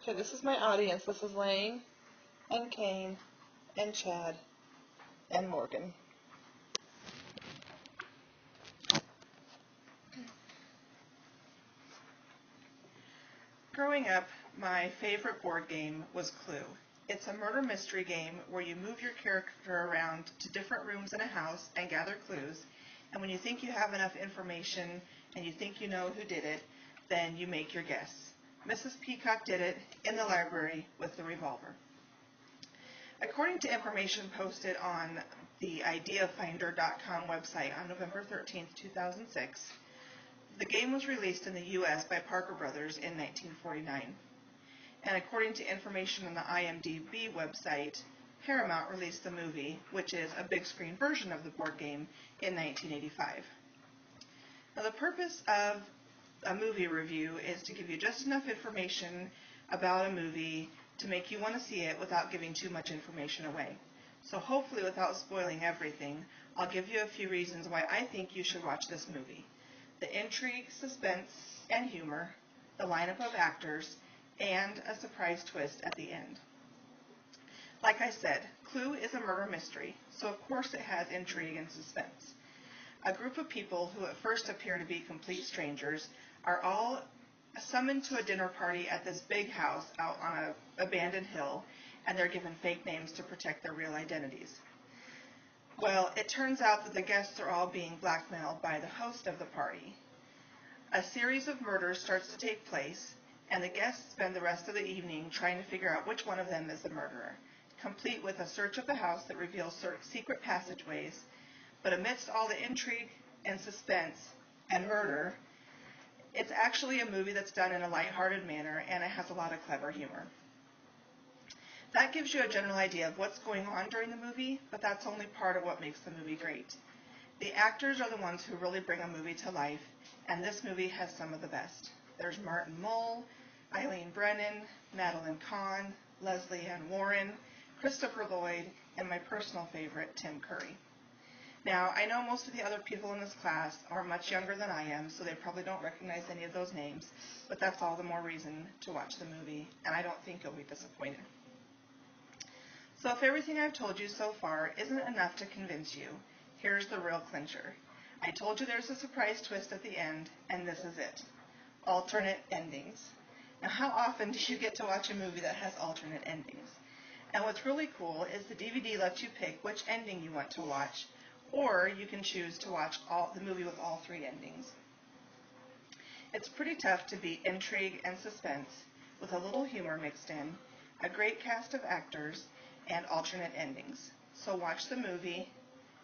Okay, this is my audience. This is Lane and Kane and Chad and Morgan. Growing up, my favorite board game was Clue. It's a murder mystery game where you move your character around to different rooms in a house and gather clues, and when you think you have enough information and you think you know who did it, then you make your guess. Mrs. Peacock did it in the library with the revolver. According to information posted on the ideafinder.com website on November 13, 2006, the game was released in the U.S. by Parker Brothers in 1949. And according to information on the IMDb website, Paramount released the movie, which is a big screen version of the board game, in 1985. Now, the purpose of a movie review is to give you just enough information about a movie to make you want to see it without giving too much information away. So hopefully, without spoiling everything, I'll give you a few reasons why I think you should watch this movie. The intrigue, suspense, and humor, the lineup of actors, and a surprise twist at the end. Like I said, Clue is a murder mystery, so of course it has intrigue and suspense. A group of people who at first appear to be complete strangers are all summoned to a dinner party at this big house out on an abandoned hill, and they're given fake names to protect their real identities. Well, it turns out that the guests are all being blackmailed by the host of the party. A series of murders starts to take place, and the guests spend the rest of the evening trying to figure out which one of them is the murderer, complete with a search of the house that reveals secret passageways. But amidst all the intrigue and suspense and murder, it's actually a movie that's done in a lighthearted manner, and it has a lot of clever humor. That gives you a general idea of what's going on during the movie, but that's only part of what makes the movie great. The actors are the ones who really bring a movie to life, and this movie has some of the best. There's Martin Mull, Eileen Brennan, Madeline Kahn, Leslie Ann Warren, Christopher Lloyd, and my personal favorite, Tim Curry. Now, I know most of the other people in this class are much younger than I am, so they probably don't recognize any of those names, but that's all the more reason to watch the movie, and I don't think you'll be disappointed. So if everything I've told you so far isn't enough to convince you, here's the real clincher. I told you there's a surprise twist at the end, and this is it. Alternate endings. Now, how often do you get to watch a movie that has alternate endings? And what's really cool is the DVD lets you pick which ending you want to watch, or you can choose to watch the movie with all three endings. It's pretty tough to beat intrigue and suspense with a little humor mixed in, a great cast of actors, and alternate endings. So watch the movie,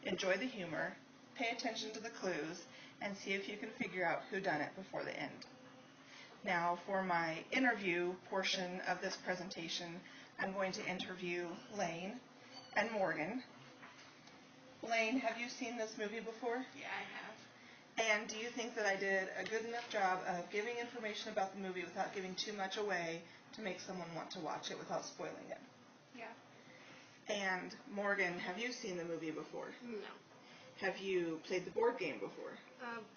enjoy the humor, pay attention to the clues, and see if you can figure out who done it before the end. Now, for my interview portion of this presentation, I'm going to interview Lane and Morgan. Lane, have you seen this movie before? Yeah, I have. And do you think that I did a good enough job of giving information about the movie without giving too much away to make someone want to watch it without spoiling it? Yeah. And Morgan, have you seen the movie before? No. Have you played the board game before?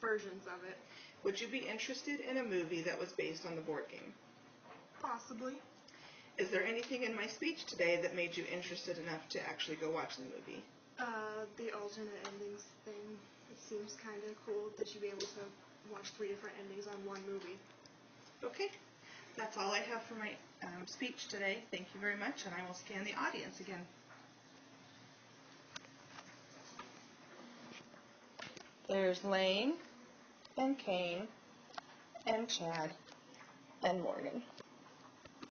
Versions of it. Would you be interested in a movie that was based on the board game? Possibly. Is there anything in my speech today that made you interested enough to actually go watch the movie? The alternate endings thing. It seems kind of cool that you'd be able to watch 3 different endings on one movie. Okay. That's all I have for my speech today. Thank you very much, and I will scan the audience again. There's Lane and Kane and Chad and Morgan.